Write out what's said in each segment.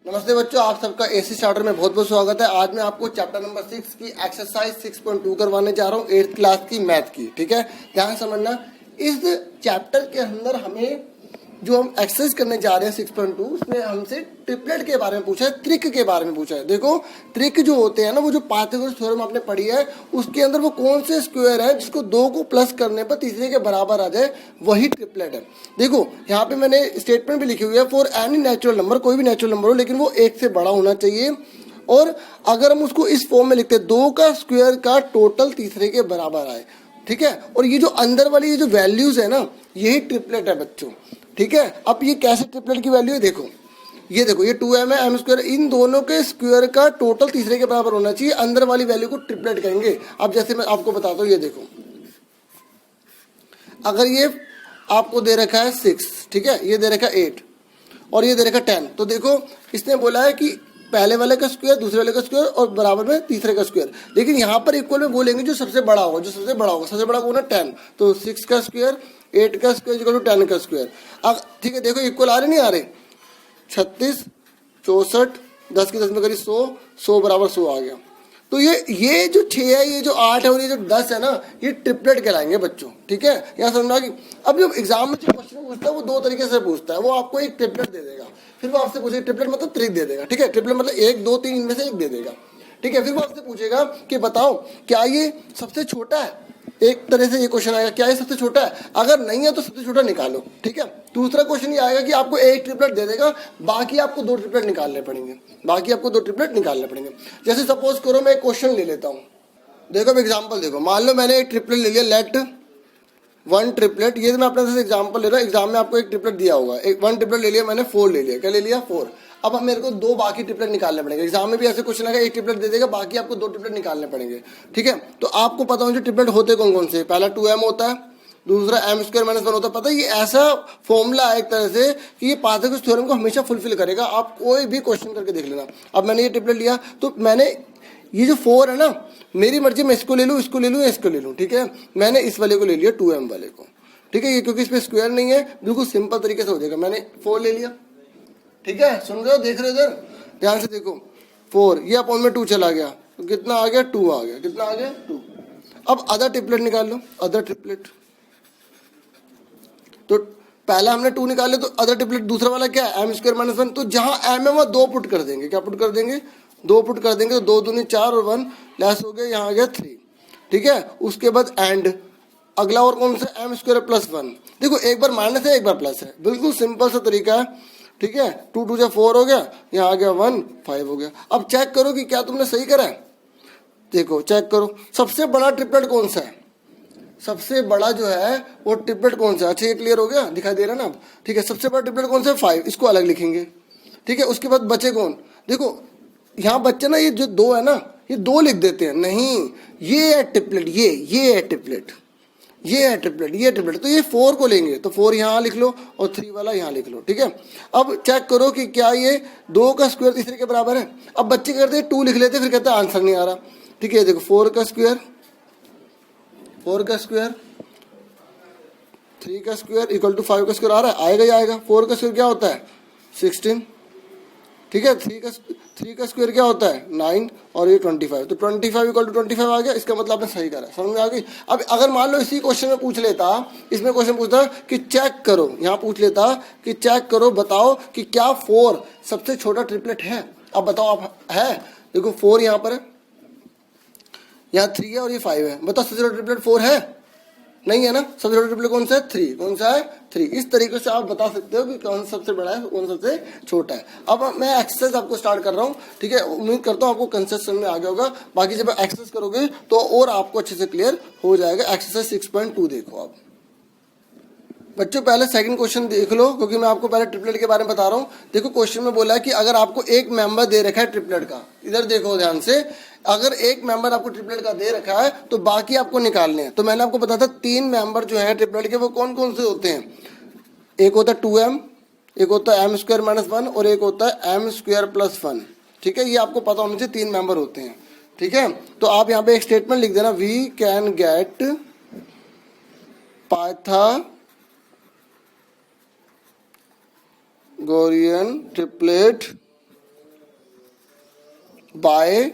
नमस्ते बच्चों, आप सबका एसी स्टार्टर में बहुत बहुत स्वागत है। आज मैं आपको चैप्टर नंबर 6 की एक्सरसाइज 6.2 करवाने जा रहा हूँ, 8th क्लास की मैथ की। ठीक है, ध्यान समझना। इस चैप्टर के अंदर हमें जो हम एक्सरसाइज करने जा रहे हैं 6.2, उसमें हमसे ट्रिपलेट के बारे में पूछा है, त्रिक के बारे में पूछा है। देखो, त्रिक जो होते हैं ना, वो जो पाइथागोरस थ्योरम आपने पढ़ी है, उसके अंदर वो कौन से स्क्वायर है जिसको दो को प्लस करने पर तीसरे के बराबर आ जाए, वही ट्रिपलेट है। देखो, यहाँ पे मैंने स्टेटमेंट भी लिखी हुई है, फॉर एनी नेचुरल नंबर, कोई भी नेचुरल नंबर हो लेकिन वो एक से बड़ा होना चाहिए। और अगर हम उसको इस फॉर्म में लिखते हैं, दो का स्क्वायर का टोटल तीसरे के बराबर आए। ठीक है, और ये जो अंदर वाली ये जो वैल्यूज है ना, यही ट्रिपलेट है बच्चों। ठीक है, अब ये कैसे ट्रिपलेट की वैल्यू है, देखो ये 2m है, m स्क्वायर, इन दोनों के स्क्वायर का टोटल तीसरे के बराबर होना चाहिए, अंदर वाली वैल्यू को ट्रिपलेट करेंगे। अब जैसे मैं आपको बताता हूँ, ये देखो, अगर ये आपको दे रखा है 6, ठीक है, ये दे रखा है 8 और ये दे रखा 10, तो देखो इसने बोला है कि पहले वाले का स्क्वायर, दूसरे वाले का स्क्वायर और बराबर में तीसरे का स्क्वायर। लेकिन यहाँ पर इक्वल में बोलेंगे जो सबसे बड़ा होगा, सबसे बड़ा कौन है, 10। तो 6 का स्क्वायर, 8 का स्क्वायर इक्वल टू 10 का स्क्वायर। अब ठीक है, देखो इक्वल आ रहे नहीं आ रहे, 36, 64, 10 की 10 में करी 100, 100 बराबर 100 आ गया। तो ये जो 6 है, ये जो 8 है और ये जो 10 है ना, ये ट्रिपलेट कहलाएंगे बच्चों। ठीक है, यहाँ समझना कि अब जब एग्जाम में जो क्वेश्चन पूछता है वो दो तरीके से पूछता है। वो आपको एक ट्रिपलेट दे देगा, फिर वो आपसे पूछेगा, ट्रिपलेट मतलब त्रिक दे देगा। ठीक है, ट्रिपलेट मतलब 1, 2, 3 इनमें से एक दे देगा। ठीक है, फिर वो आपसे पूछेगा कि बताओ क्या ये सबसे छोटा है। एक तरह से ये क्वेश्चन आएगा, क्या ये सबसे छोटा है, अगर नहीं है तो सबसे छोटा निकालो। ठीक है, दूसरा क्वेश्चन ये आएगा कि आपको एक ट्रिपलेट दे देगा, बाकी आपको दो ट्रिपलेट निकालने पड़ेंगे। जैसे सपोज करो मैं एक क्वेश्चन ले लेता हूँ। देखो एग्जांपल देखो, मान लो मैंने एक ट्रिपलेट ले लिया, लेट 1 ट्रिपलेट, ये मैं अपने से एग्जांपल ले रहा हूँ। एग्जाम में आपको एक ट्रिपलेट दिया होगा, एक 1 ट्रिपलेट ले लिया मैंने, 4 ले लिया। क्या ले लिया, 4। अब मेरे को दो बाकी ट्रिपलेट निकालने पड़ेंगे। एग्जाम में भी ऐसे क्वेश्चन आएगा, एक ट्रिपलेट दे देगा, बाकी आपको दो ट्रिपलेट निकालने पड़ेंगे। ठीक है, तो आपको पता होना चाहिए ट्रिपलेट होते कौन कौन से। पहला 2m होता है, दूसरा m स्क्वायर माइनस 1 होता है। पता है, ये ऐसा फॉर्मूला है एक तरह से कि ये पाइथागोरस थ्योरम को हमेशा फुलफिल करेगा। आप कोई भी क्वेश्चन करके देख लेना। अब मैंने ये ट्रिपलेट लिया, तो मैंने ये जो 4 है ना, मेरी मर्जी मैं इसको ले लूँ, इसको ले लूँ, इसको ले लूँ। ठीक है, मैंने इस वाले को ले लिया, 2m वाले को। ठीक है, ये क्योंकि इसमें स्क्वायर नहीं है, बिल्कुल सिंपल तरीके से हो जाएगा। मैंने 4 ले लिया। ठीक है, सुन रहे हो, देख रहे हो इधर, ध्यान से देखो। 4 ये अपॉन में 2 चला गया, तो कितना आ गया, 2 आ गया। कितना आ गया, 2। अब अदर ट्रिपलेट निकाल लो, अदर ट्रिपलेट। तो पहला हमने 2 निकाले, तो अदर ट्रिपलेट दूसरा वाला क्या है, m स्क्वायर माइनस 1। तो जहां m है वहां 2 पुट कर देंगे। क्या पुट कर देंगे, 2 पुट कर देंगे। तो 2 दूनी 4 और 1 लेस हो गया, यहाँ आ गया 3। ठीक है, उसके बाद एंड अगला और कौन सा, m स्क्वायर प्लस 1। देखो एक बार माइनस है, एक बार प्लस है, बिल्कुल सिंपल सा तरीका है। ठीक है, 2 2 जा 4 हो गया, यहाँ आ गया 1, 5 हो गया। अब चेक करो कि क्या तुमने सही करा है। देखो चेक करो, सबसे बड़ा ट्रिपलेट कौन सा है, सबसे बड़ा जो है वो ट्रिपलेट कौन सा है। अच्छा, ये क्लियर हो गया, दिखाई दे रहा है ना अब। ठीक है, सबसे बड़ा ट्रिपलेट कौन सा है, 5, इसको अलग लिखेंगे। ठीक है, उसके बाद बचे कौन, देखो यहाँ बच्चे ना, ये जो 2 है ना, ये 2 लिख देते हैं। नहीं, ये है ट्रिपलेट, ये है ट्रिपलेट, ये है ट्रिपलेट, ये ट्रिपलेट। तो ये 4 को लेंगे, तो 4 यहाँ लिख लो और 3 वाला यहाँ लिख लो। ठीक है, अब चेक करो कि क्या ये 2 का स्क्वायर तीसरे के बराबर है। अब बच्चे करते हैं 2 लिख लेते, फिर कहते हैं आंसर नहीं आ रहा। ठीक है, देखो 4 का स्क्वायर, 3 का स्क्वायर इक्वल टू 5 का स्क्वायर आ रहा है, आएगा ही आएगा। 4 का स्क्वायर क्या होता है, 16। ठीक है, 3 का स्क्वायर क्या होता है, 9 और ये 25। तो 25 इक्वल टू 25 आ गया। इसका मतलब आपने सही करा, समझ में आ गई। अब अगर मान लो इसी क्वेश्चन में पूछ लेता, इसमें क्वेश्चन पूछता कि चेक करो, यहाँ पूछ लेता कि चेक करो, बताओ कि क्या 4 सबसे छोटा ट्रिपलेट है। अब बताओ आप, है, देखो 4 यहाँ पर है, यहाँ 3 है और ये 5 है। बताओ सबसे छोटा ट्रिपलेट 4 है, नहीं है ना। सबसे छोटा ट्रिपलेट कौन सा है, 3। कौन सा है, 3। इस तरीके से आप बता सकते हो कि कौन सबसे बड़ा है, कौन सबसे छोटा है। अब मैं एक्सरसाइज आपको स्टार्ट कर रहा हूँ। ठीक है, उम्मीद करता हूँ आपको कंसेप्शन में आ गया होगा। बाकी जब एक्सरसाइज करोगे तो और आपको अच्छे से क्लियर हो जाएगा। एक्सरसाइज 6.2 देखो आप बच्चों, पहले सेकंड क्वेश्चन देख लो, क्योंकि मैं आपको पहले ट्रिपलेट के बारे में बता रहा हूँ। देखो क्वेश्चन में बोला है कि अगर आपको एक मेंबर दे रखा है ट्रिपलेट का, इधर देखो ध्यान से, अगर एक मेंबर आपको ट्रिपलेट का दे रखा है तो बाकी आपको निकालने हैं। तो मैंने आपको बताया था 3 मेंबर जो है ट्रिपलेट के, वो कौन कौन से होते हैं। एक होता है 2m, एक होता है m स्क्वायर माइनस 1 और एक होता है m स्क्वायर प्लस 1। ठीक है, ये आपको पता होना चाहिए, 3 मेंबर होते हैं। ठीक है, तो आप यहाँ पे एक स्टेटमेंट लिख देना, we can get Pythagorean triplet by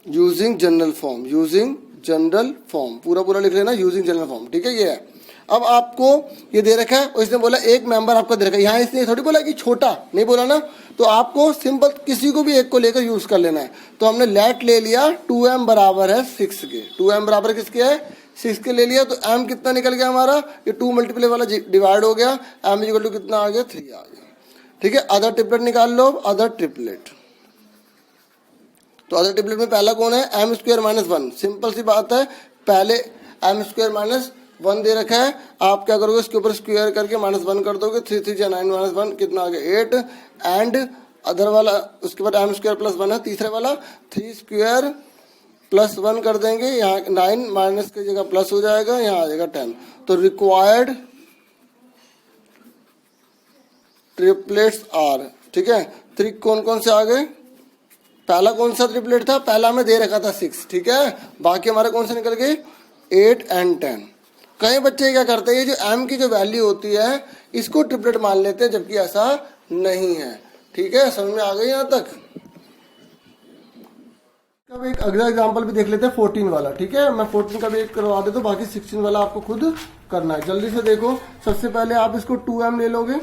using general form, using general form, पूरा पूरा लिख लेना, यूजिंग जनरल फॉर्म, ठीक है। ये है, अब आपको ये दे रखा है और इसने बोला एक मेंबर आपका दे रखा है, यहाँ इसने थोड़ी बोला कि छोटा, नहीं बोला ना, तो आपको सिंपल किसी को भी एक को लेकर यूज कर लेना है। तो हमने लेट ले लिया 2m बराबर है 6 के, 2m बराबर किसके है 6 के ले लिया, तो m कितना निकल गया हमारा, ये 2 मल्टीप्लाई वाला डिवाइड हो गया, m इक्वल टू कितना आ गया 3 आ गया, ठीक है। अदर ट्रिपलेट निकाल लो, अदर ट्रिपलेट, तो अदर ट्रिपलेट में पहला कौन है m स्क्वायर माइनस 1, सिंपल सी बात है, पहले m स्क्वायर माइनस 1 दे रखा है, आप क्या करोगे इसके ऊपर स्क्वायर करके -1 कर दोगे, 3 3 9 -1 कितना आ गया 8, एंड अदर वाला उसके बाद m स्क्वायर प्लस 1 है, तीसरे वाला 3 स्क्वायर प्लस 1 कर देंगे, यहाँ 9 माइनस की जगह प्लस हो जाएगा, यहाँ आ जाएगा 10। तो रिक्वायर्ड ट्रिपलेट्स आर, ठीक है। कौन कौन से आ गए, पहला कौन सा ट्रिपलेट था, पहला में दे रखा था 6, ठीक है, बाकी हमारे कौन से निकल गए 8 एंड 10। कई बच्चे क्या करते हैं, ये जो m की जो वैल्यू होती है इसको ट्रिपलेट मान लेते हैं, जबकि ऐसा नहीं है, ठीक है, समझ में आ गई यहाँ तक। अब एक अगला एग्जांपल भी देख लेते हैं 14 वाला, ठीक है, मैं 14 का भी एक करवा देता हूँ, बाकी 16 वाला आपको खुद करना है। जल्दी से देखो, सबसे पहले आप इसको 2m ले लोगे,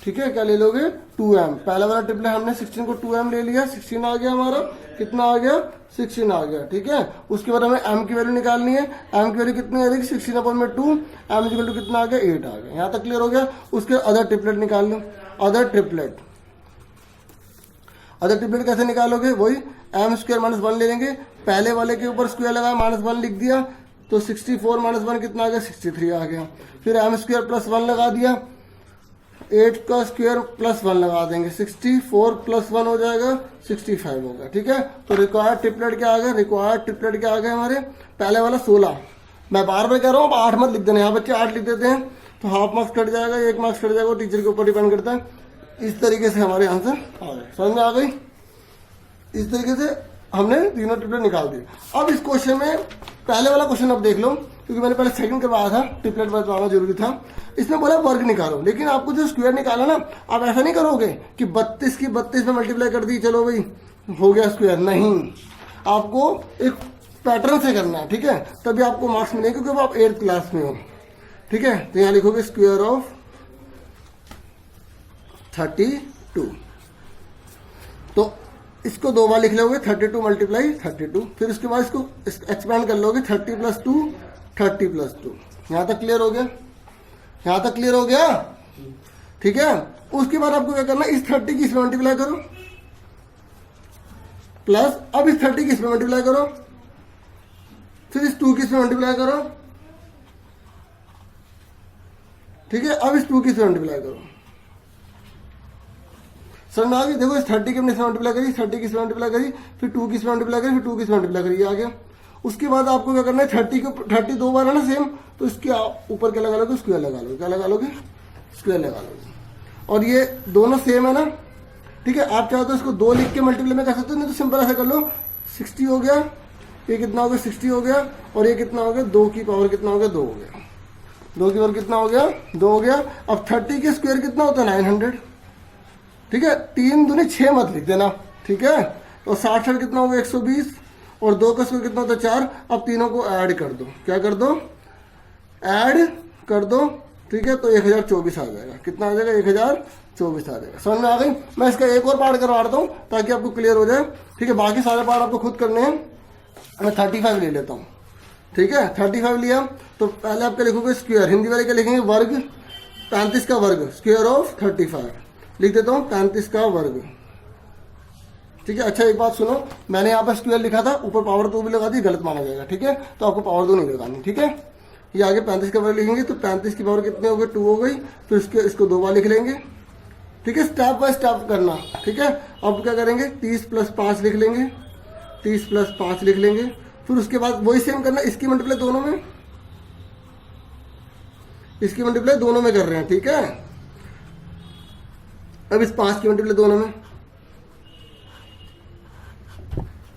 ठीक है, क्या ले लोगे 2m, पहला वाला ट्रिपलेट हमने 16 को 2m ले लिया, 16 आ गया हमारा, कितना आ गया 16 आ गया, ठीक है। उसके बाद हमें m की वैल्यू निकालनी है, m की वैल्यू कितनी आ रही है 16/2, m इक्वल टू कितना आ गया 8 आ गया, यहाँ तक क्लियर हो गया। उसके अदर ट्रिपलेट निकाल लो, अदर ट्रिपलेट कैसे निकालोगे, वही m स्क्वायर माइनस 1 ले लेंगे, पहले वाले के ऊपर स्क्वायर लगाया -1 लिख दिया, तो 64 - 1 कितना आ गया 63 आ गया, फिर m स्क्वायर प्लस 1 लगा दिया, 8 का स्क्वायर प्लस 1 लगा देंगे, 64 प्लस 1 हो जाएगा 65 होगा, ठीक है। तो रिक्वायर्ड ट्रिपलेट क्या आ गया, रिक्वायर्ड ट्रिपलेट क्या आ गया हमारे, पहले वाला 16, मैं बार बार कह रहा हूँ 8 मत लिख देना, यहाँ बच्चे 8 लिख देते हैं तो हाफ मार्क्स कट जाएगा, 1 मार्क्स कट जाएगा, टीचर के ऊपर डिपेंड करता है। इस तरीके से हमारे आंसर आ गए, समझ में आ गई। इस तरीके से हमने तीनों ट्रिपलेट निकाल दिए। अब इस क्वेश्चन में पहले वाला क्वेश्चन अब देख लो, क्योंकि मैंने पहले सेकंड करवाया था, ट्रिपलेट बताना जरूरी था। इसमें बोला वर्ग निकालो, लेकिन आपको जो स्क्वायर निकाला ना, आप ऐसा नहीं करोगे कि 32 की 32 में मल्टीप्लाई कर दी, चलो भाई हो गया स्क्वायर, नहीं, आपको एक पैटर्न से करना है, ठीक है, तभी आपको मार्क्स मिलेंगे, क्योंकि आप 8th क्लास में हो, ठीक है। तो यहाँ लिखोगे स्क्वायर ऑफ 32, तो इसको 2 बार लिख लोगे, 32 मल्टीप्लाई 32, फिर उसके बाद इसको एक्सपेंड कर लोगे, 30 + 2 30 + 2, यहाँ तक क्लियर हो गया, यहाँ तक क्लियर हो गया, ठीक है। उसके बाद आपको क्या करना है, इस 30 की इसमें मल्टीप्लाई करो, प्लस अब इस 30 की इसमें मल्टीप्लाई करो, फिर इस 2 की इसमें मल्टीप्लाई करो, ठीक है, अब इस 2 की इसमें मल्टीप्लाई करो, समझ में आ गई। देखो इस 30 की हमने इसमें मल्टीप्लाई करी, 30 की इसमें मल्टीप्लाई करी, फिर 2 की इसमें मल्टीप्लाई करी, फिर 2 की इसमें मल्टीप्लाई करी, ये आ गया। उसके बाद आपको क्या करना है, 30 को 30 2 बार है ना सेम, तो इसके ऊपर क्या लगा लोगे, स्क्वायर लगा लोगे, क्या लगा लोगे, स्क्वायर लगा लोगे, और ये दोनों सेम है ना, ठीक है। आप चाहो तो इसको 2 लिख के मल्टीप्लाई में कर सकते हो, नहीं तो सिंपल ऐसा कर लो, 60 हो गया, ये कितना हो गया 60 हो गया, और ये कितना हो गया 2 की पावर कितना हो गया 2 हो गया, 2 की पावर कितना हो गया 2 हो गया। अब 30 के स्क्वायर कितना होता है 900, ठीक है, 3 दूनी 6 मत लिख देना, ठीक है। और 60 कितना होगा 120, और 2 का स्क्वायर कितना होता है 4। अब तीनों को ऐड कर दो, क्या कर दो, ऐड कर दो, ठीक है, तो 1024 आ जाएगा, कितना आ जाएगा 1024 आ जाएगा, समझ में आ गई। मैं इसका एक और पार्ट करवा देता हूँ ताकि आपको क्लियर हो जाए, ठीक है, बाकी सारे पार्ट आपको खुद करने हैं। मैं 35 ले लेता हूँ, ठीक है, 35 लिया, तो पहले आप क्या लिखोगे स्क्वायर, हिंदी वाले क्या लिखेंगे वर्ग, 35 का वर्ग, स्क्वायर ऑफ 35 लिख देता हूँ, 35 का वर्ग, ठीक है। अच्छा एक बात सुनो, मैंने यहाँ पर स्क्वायर लिखा था, ऊपर पावर 2 भी लगा दी, गलत माना जाएगा, ठीक है, तो आपको पावर 2 नहीं लगानी, ठीक है। ये आगे 35 का वर्ग लिखेंगे, तो 35 की पावर कितने हो गए 2 हो गई, तो इसको 2 बार लिख लेंगे, ठीक है, स्टेप बाय स्टेप करना, ठीक है। अब क्या करेंगे 30 + 5 लिख लेंगे, 30 + 5 लिख लेंगे, फिर उसके बाद वही सेम करना, इसकी मल्टीप्लाई दोनों में, इसकी मल्टीप्लाई दोनों में कर रहे हैं, ठीक है। अब इस 5 की मल्टीप्लाई दोनों में,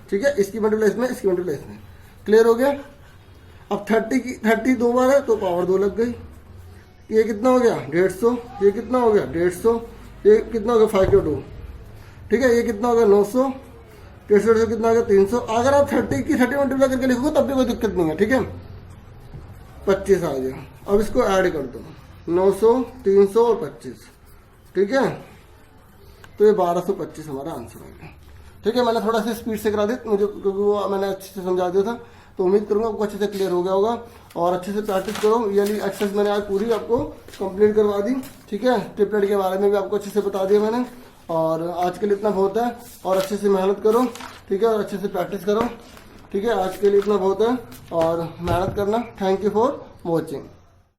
ठीक है, इसकी मल्टीप्लाई इसमें, इसकी मल्टीप्लाई इसमें, क्लियर हो गया। अब 30 2 बार है तो पावर 2 लग गई, ये कितना हो गया 150, ये कितना हो गया 150, ये कितना हो गया 5 × 2, ठीक है, ये कितना होगा 900, 63 से कितना होगा 300। अगर आप 30 की 30 मल्टीप्लाई करके लिखोगे तब भी कोई दिक्कत नहीं है, ठीक है। 25 आ गया। अब इसको ऐड कर दो, 900, 300 और 25, ठीक है। तो ये 1225 हमारा आंसर आ गया, ठीक है। मैंने थोड़ा सा स्पीड से करा दी मुझे, क्योंकि वो मैंने अच्छे से समझा दिया था। तो उम्मीद करूंगा आपको अच्छे से क्लियर हो गया होगा, और अच्छे से प्रैक्टिस करो। ये एक्सरसाइज मैंने आज पूरी आपको कंप्लीट करवा दी, ठीक है। ट्रिपलेट के बारे में भी आपको अच्छे से बता दिया मैंने, और आज के लिए इतना बहुत है। और अच्छे से मेहनत करो, ठीक है, और अच्छे से प्रैक्टिस करो, ठीक है। आज के लिए इतना बहुत है और मेहनत करना। Thank you for watching.